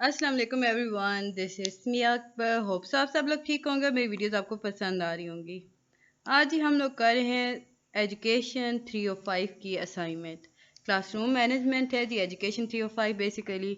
अस्सलाम वालेकुम everyone, this is me Akbar. Hope so आप सब लोग ठीक होंगे। मेरी वीडियोस आपको पसंद आ रही होंगी। आज ही हम लोग कर रहे हैं एजुकेशन 305 की असाइनमेंट। क्लासरूम मैनेजमेंट है जी, एजुकेशन 305 बेसिकली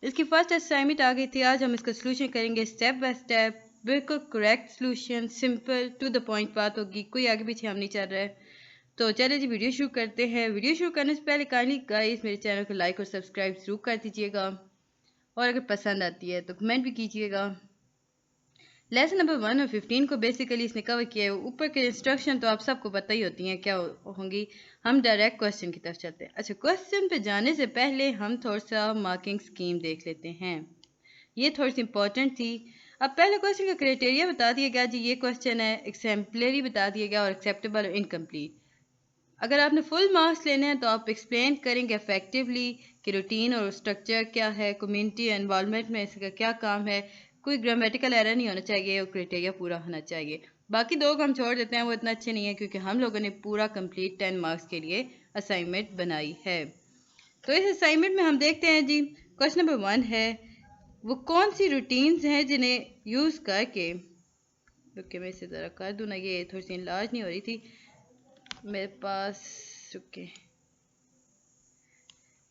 इसकी फर्स्ट असाइनमेंट आ गई थी। आज हम इसका सोल्यूशन करेंगे स्टेप बाय स्टेप, बिल्कुल correct solution, simple to the point बात होगी, कोई आगे पीछे हम नहीं चल रहा है। तो चलिए जी वीडियो शुरू करते हैं। वीडियो शुरू करने से पहले काइंडली गाइस मेरे चैनल को लाइक और सब्सक्राइब जरूर कर दीजिएगा, और अगर पसंद आती है तो कमेंट भी कीजिएगा। लेसन नंबर 1 और 15 को बेसिकली इसने कवर किया है। ऊपर के इंस्ट्रक्शन तो आप सबको पता ही होती हैं क्या होंगी। हम डायरेक्ट क्वेश्चन की तरफ चलते हैं। अच्छा, क्वेश्चन पे जाने से पहले हम थोड़ा सा मार्किंग स्कीम देख लेते हैं। ये थोड़ी सी इंपॉर्टेंट थी। अब पहले क्वेश्चन का क्राइटेरिया बता दिया गया जी, ये क्वेश्चन है एक्सेम्पलरी बता दिया गया, और एक्सेप्टेबल और इनकम्प्लीट। अगर आपने फुल मार्क्स लेने हैं तो आप एक्सप्लेन करेंगे इफेक्टिवली कि रूटीन और स्ट्रक्चर क्या है, कम्युनिटी इन्वॉल्वमेंट में इसका क्या काम है, कोई ग्रामेटिकल एरर नहीं होना चाहिए और क्राइटेरिया पूरा होना चाहिए। बाकी दो हम छोड़ देते हैं, वो इतना अच्छे नहीं है क्योंकि हम लोगों ने पूरा कंप्लीट 10 मार्क्स के लिए असाइनमेंट बनाई है। तो इस असाइनमेंट में हम देखते हैं जी, क्वेश्चन नंबर 1 है वो कौन सी रूटीन्स हैं जिन्हें यूज़ करके, रुके मैं इसे ज़रा कर दूँ ना, ये थोड़ी सी इलाज नहीं हो रही थी मेरे पास, रुके।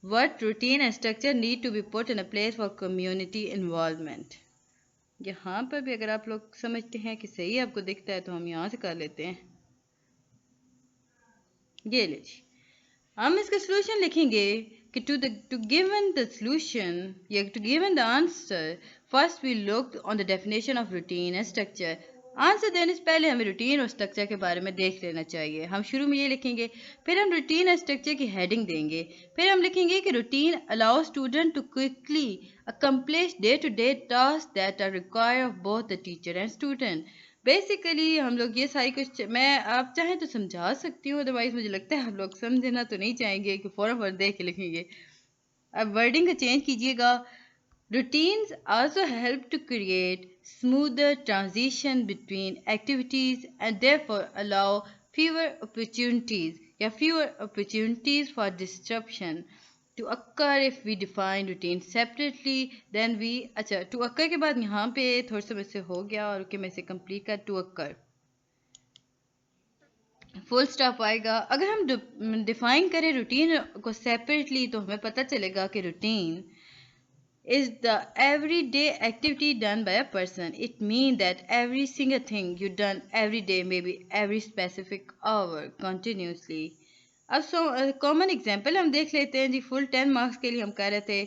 What routine and structure need to be put in a place for community involvement? यहाँ पर भी अगर आप लोग समझते हैं कि सही आपको दिखता है तो हम यहाँ से कर लेते हैं। ये ले जी, हम इसका सॉल्यूशन लिखेंगे कि to given the solution या to given the answer, first we looked on the definition of routine and structure. Answer देने से पहले हमें रूटीन और स्ट्रक्चर के बारे में देख लेना चाहिए। हम शुरू में ये लिखेंगे, फिर हम रूटीन और स्ट्रक्चर की हेडिंग देंगे, फिर हम लिखेंगे कि routine allow student to quickly accomplish day to day tasks that are required of both the teacher and student. Basically हम लोग ये सारी कुछ, मैं आप चाहें तो समझा सकती हूँ, अदरवाइज मुझे लगता है आप लोग समझना तो नहीं चाहेंगे कि फौरन देख के लिखेंगे। अब वर्डिंग का चेंज कीजिएगा। Routines also help to create smoother transition between activities and therefore allow fewer opportunities for disruption to occur if we define routine separately then we, अच्छा to occur के बाद यहाँ पे थोड़ा सा मुझसे हो गया और मैं इसे कंप्लीट कर, to occur फुल स्टॉप आएगा। अगर हम डिफाइन करें रूटीन को सेपरेटली तो हमें पता चलेगा कि routine is the everyday activity done by a person. It means that every single thing you done every day, maybe every specific hour continuously. अब कॉमन एग्जाम्पल हम देख लेते हैं जी। फुल 10 मार्क्स के लिए हम कह रहे थे।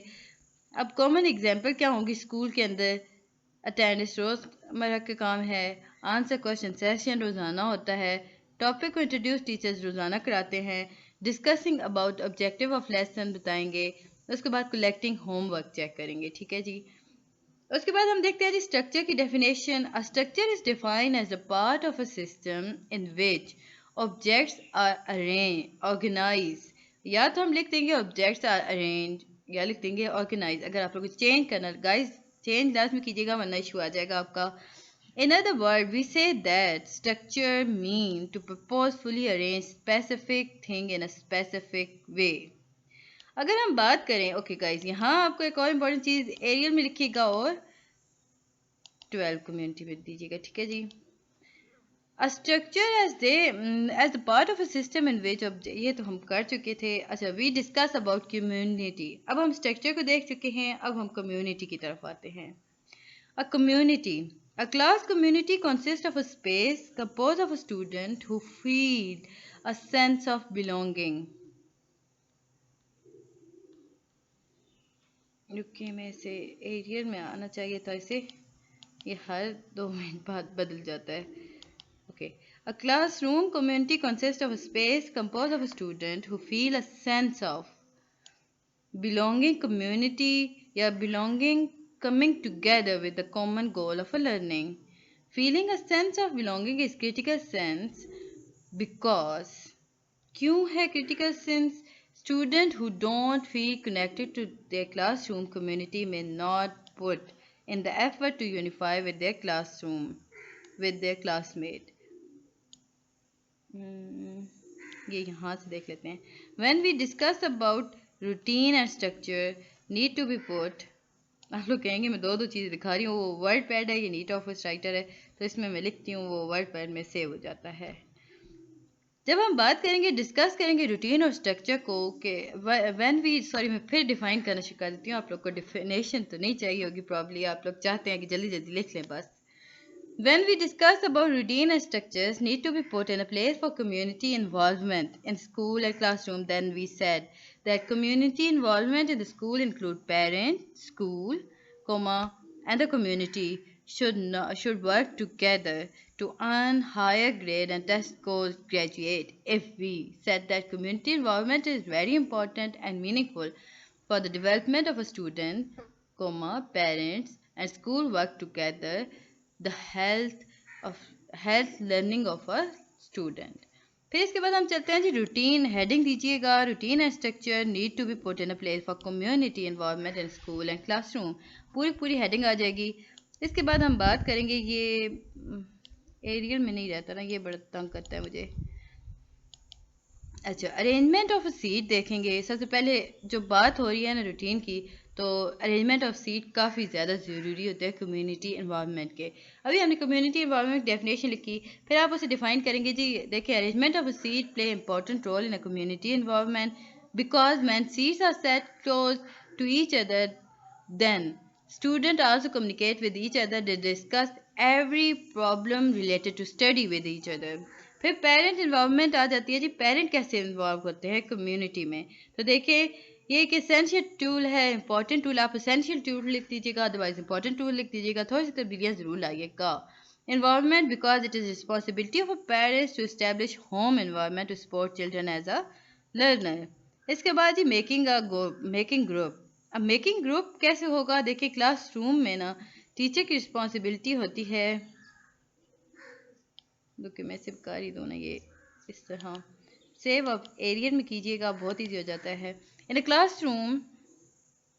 अब कॉमन एग्जाम्पल क्या होंगी स्कूल के अंदर? अटेंडेंस रोज़मर्रा का काम है, आंसर क्वेश्चन सेशन रोज़ाना होता है, टॉपिक को इंट्रोड्यूस टीचर्स रोज़ाना कराते हैं, discussing about objective of lesson बताएंगे, उसके बाद कलेक्टिंग होमवर्क चेक करेंगे। ठीक है जी। उसके बाद हम देखते हैं जी स्ट्रक्चर की definition. A structure is defined as a part of a system in which objects are arrange organise, या तो हम लिख देंगे ऑब्जेक्ट्स आर अरेंज या लिख देंगे ऑर्गेनाइज। अगर आप लोग चेंज करना गाइस, चेंज लाजमी कीजिएगा वरना इशू आ जाएगा आपका। In other words, we say that structure mean to purposefully arrange specific thing in a specific way. अगर हम बात करें, ओके गाइस, यहाँ आपको एक और इम्पोर्टेंट चीज़ एरियल में लिखिएगा और 12 कम्युनिटी में दीजिएगा। ठीक है जी। A structure as the part of a system in which ये तो हम कर चुके थे। अच्छा, we discuss about community। अब हम स्ट्रक्चर को देख चुके हैं, अब हम कम्युनिटी की तरफ आते हैं। A community. A class community consists of a space composed of a student who feel a sense of belonging. रुकिए, मैं इसे एरियल में आना चाहिए था इसे, ये हर 2 मिनट बाद बदल जाता है। Okay. A classroom community consists of a space composed of a student who feel a sense of belonging, community या belonging coming together with the common goal of a learning. Feeling a sense of belonging is critical sense because क्यों है critical sense? Students who don't feel connected to their classroom community may not put in the effort to unify with their classroom, with their classmate. ये यहाँ से देख लेते हैं। When we discuss about routine and structure need to be put आप लोग कहेंगे मैं दो दो चीज़ें दिखा रही हूँ, वो वर्ड पैड है, ये नीट ऑफिस राइटर है, तो इसमें मैं लिखती हूँ, वो वर्ड पैड में सेव हो जाता है। जब हम बात करेंगे, डिस्कस करेंगे रूटीन और स्ट्रक्चर को, कि व्हेन वी, सॉरी मैं फिर डिफाइन करना सिखा देती हूँ, आप लोग को डिफिनेशन तो नहीं चाहिए होगी प्रॉब्ली, आप लोग चाहते हैं कि जल्दी जल्दी लिख लें बस। When we discuss about routine and structures need to be put in a place for community involvement in school and classroom, then we said that community involvement in the school include parents, school, comma, and the community should work together to earn higher grade and test scores graduate. If we said that community involvement is very important and meaningful for the development of a student, comma, parents and school work together, the of health learning of a student. फिर इसके बाद हम चलते हैं जी, routine heading दीजिएगा, routine and structure need to be put in a place for community involvement in school and classroom, पूरी पूरी हेडिंग आ जाएगी। इसके बाद हम बात करेंगे, ये एरियल में नहीं रहता ना, ये बड़ा तंग करता है मुझे। अच्छा, अरेंजमेंट ऑफ अ सीट देखेंगे। सबसे पहले जो बात हो रही है ना रूटीन की, तो अरेंजमेंट ऑफ सीट काफ़ी ज़्यादा ज़रूरी होता है कम्युनिटी इन्वॉल्वमेंट के। अभी हमने कम्युनिटी इन्वॉल्वमेंट डेफिनेशन लिखी, फिर आप उसे डिफाइन करेंगे जी। देखिए, arrangement of a seat play important role in a community involvement because when seats are set close to each other, then students also communicate with each other, they discuss every problem related to study with each other. फिर parent involvement आ जाती है जी, parent कैसे involve होते हैं community में। तो देखिए, ये एक एसेंशियल टूल है, इंपॉर्टेंट टूल, आप एसेंशियल टूल लिख दीजिएगा, अदरवाइज इंपॉर्टेंट टूल लिख दीजिएगा, थोड़ी सी तब्दीलियाँ जरूर लाइएगा। Involvement because it is responsibility of a parents to establish home environment to support children as a learner. इसके बाद जी मेकिंग ग्रुप। अब मेकिंग ग्रुप कैसे होगा, देखिए क्लासरूम में ना टीचर की रिस्पॉन्सिबिलिटी होती है, कि मैं सिर्फ कर ही दूँ ना, ये इस तरह सेव अब एरियल में कीजिएगा, बहुत ईजी हो जाता है। In a classroom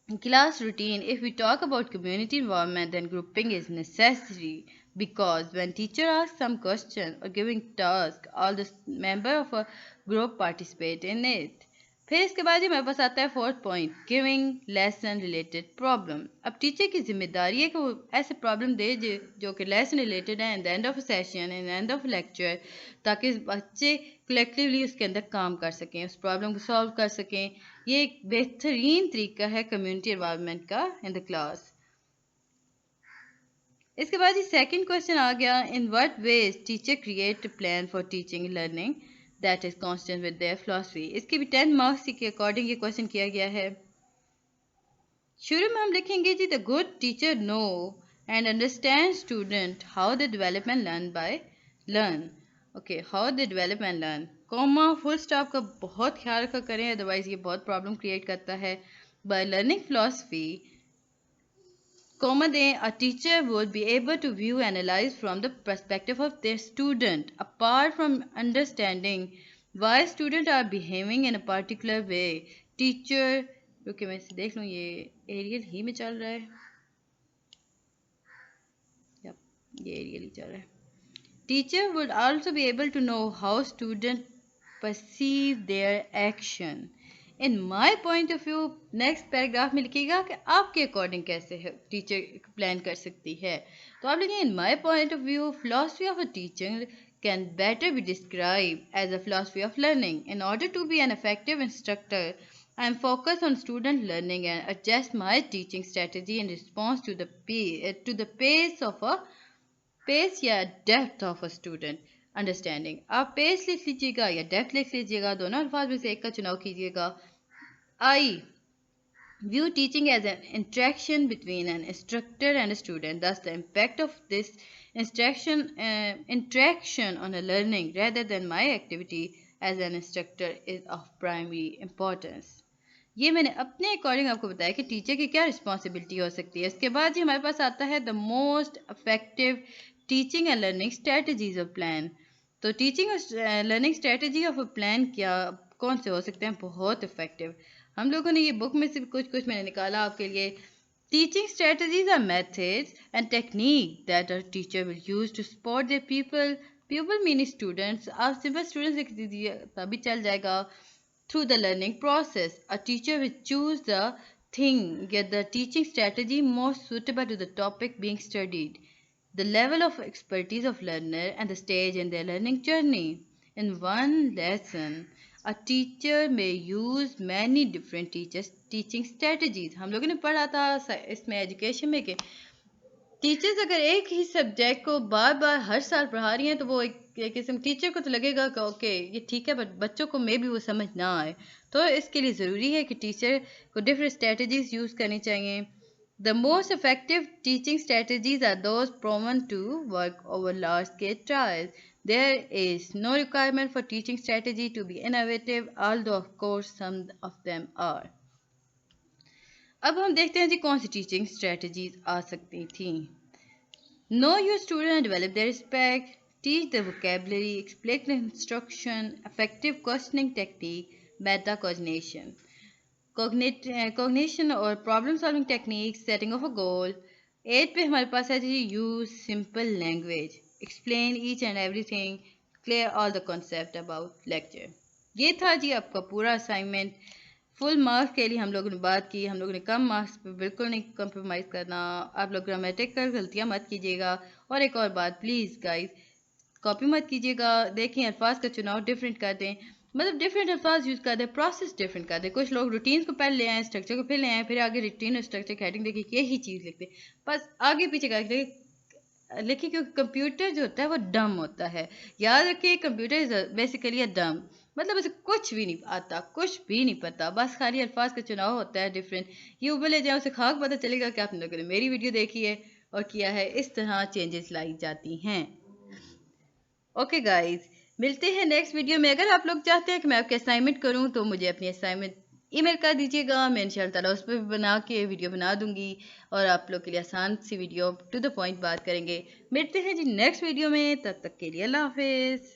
class routine, if we talk about community involvement, then grouping is necessary because when teacher asks some question or giving task, all the member of a group participate in it. फिर इसके बाद ही मेरे पास आता है fourth point, giving lesson related problem. अब teacher की जिम्मेदारी है कि वो ऐसे प्रॉब्लम दे जो कि लेसन रिलेटेड है, in the end of session, in the end of lecture, ताकि बच्चे कलेक्टिवली उसके अंदर काम कर सकें, उस प्रॉब्लम को सॉल्व कर सकें। ये एक बेहतरीन तरीका है कम्युनिटी इन्वॉल्वमेंट का इन द क्लास। इसके बाद ये सेकंड क्वेश्चन आ गया, in what ways teacher create plan for teaching learning that is constant with their philosophy. इसकी भी 10 मार्क्स के अकॉर्डिंग ये क्वेश्चन किया गया है। शुरू में हम लिखेंगे जी, the good teacher know and understand student how the development learn okay, how the development learn, comma full stop का बहुत ख्याल रखा करें, अदरवाइज ये बहुत प्रॉब्लम क्रिएट करता है। बाय लर्निंग फिलॉसफी, comma दें, a teacher would be able to view and analyze from the perspective of their student apart from understanding why students are behaving in a particular way. Teacher, रुके मैं इसे देख लूँ, ये aerial ही में चल रहा है, ये एरियल ही चल रहा है। Teacher would also be able to know how students perceive their action. In my point of view, next paragraph में लिखिएगा कि आपके अकॉर्डिंग कैसे है टीचर प्लान कर सकती है। तो आप लिखिए, in my point of view philosophy of a teacher can better be describe as a philosophy of learning. In order to be an effective instructor, I am focus on student learning and adjust my teaching strategy in response to the pace या depth of a student understanding. आप pace लिख लीजिएगा या depth लिख लीजिएगा, दोनों अल्फाज में से एक का चुनाव कीजिएगा। आई view teaching as an interaction between an instructor and a student. Thus, the impact of this interaction on a learning rather than my activity as an instructor is of primary importance. ये मैंने अपने according आपको बताया कि teacher की क्या responsibility हो सकती है। इसके बाद ही हमारे पास आता है the most effective teaching and learning strategies of plan. तो टीचिंग और learning strategy of a plan क्या कौन से हो सकते हैं बहुत इफेक्टिव। हम लोगों ने ये बुक में से कुछ मैंने निकाला आपके लिए। Teaching strategies are methods and technique that a teacher will use to support their people mean students. आप सिंपल स्टूडेंट्स लिख दीजिए तभी चल जाएगा। Through the learning process, a teacher will choose the thing, get the teaching strategy most suitable to the topic being studied, the level of expertise of learner, and the stage in their learning journey. In one lesson, a teacher may use many different teaching strategies. हम लोगों ने पढ़ा था इसमें education में कि teachers अगर एक ही सब्जेक्ट को बार बार हर साल पढ़ा रही हैं तो वो एक किस्म टीचर को तो लगेगा कि ओके ये ठीक है, बट बच्चों को मे भी वो समझ ना आए। तो इसके लिए ज़रूरी है कि टीचर को डिफरेंट स्ट्रेटजीज यूज़ करनी चाहिए। The most effective teaching strategies are those proven to work over large scale trials. There is no requirement for teaching strategy to be innovative, although of course some of them are. अब हम देखते हैं जी कौन सी teaching strategies आ सकती थी। Know your student and develop their respect. Teach the vocabulary, explain the instruction, effective questioning technique, metacognition. Cognition और problem solving techniques, setting of a goal. 8 पे हमारे पास है जी use simple language, explain each and everything, clear all the concept about lecture. ये था जी आपका पूरा असाइनमेंट। फुल मार्क्स के लिए हम लोगों ने बात की, हम लोगों ने कम मार्क्स पे बिल्कुल नहीं कॉम्प्रोमाइज़ करना। आप लोग ग्रामेटिकल गलतियाँ मत कीजिएगा। और एक और बात, प्लीज़ गाइस, कॉपी मत कीजिएगा। देखें अल्फाज का चुनाव डिफरेंट कर दें, मतलब डिफरेंट अल्फाज यूज़ कर दें, प्रोसेस डिफरेंट कर दें। कुछ लोग रूटीन को पहले ले आए, स्ट्रक्चर को फिर ले आए, फिर आगे रूटीन और स्ट्रक्चर की हेडिंग देखिए यही चीज़ लिखते, बस आगे पीछे करके लिखिए, क्योंकि कंप्यूटर जो होता है वो डम होता है। याद रखिए, कंप्यूटर इज बेसिकली अ डम, मतलब उसे कुछ भी नहीं आता, कुछ भी नहीं पता, बस खाली अल्फाज का चुनाव होता है डिफरेंट। ये उबले जाए उसे खाक पता चलेगा कि आप लोगों ने मेरी वीडियो देखी है और किया है। इस तरह चेंजेस लाई जाती हैं। ओके गाइज, मिलते हैं नेक्स्ट वीडियो में। अगर आप लोग चाहते हैं कि मैं आपके असाइनमेंट करूं तो मुझे अपनी असाइनमेंट ईमेल कर दीजिएगा, मैं इंशाअल्लाह उस पर बना के वीडियो बना दूंगी और आप लोग के लिए आसान सी वीडियो टू द पॉइंट बात करेंगे। मिलते हैं जी नेक्स्ट वीडियो में, तब तक के लिए अल्लाह हाफिज़।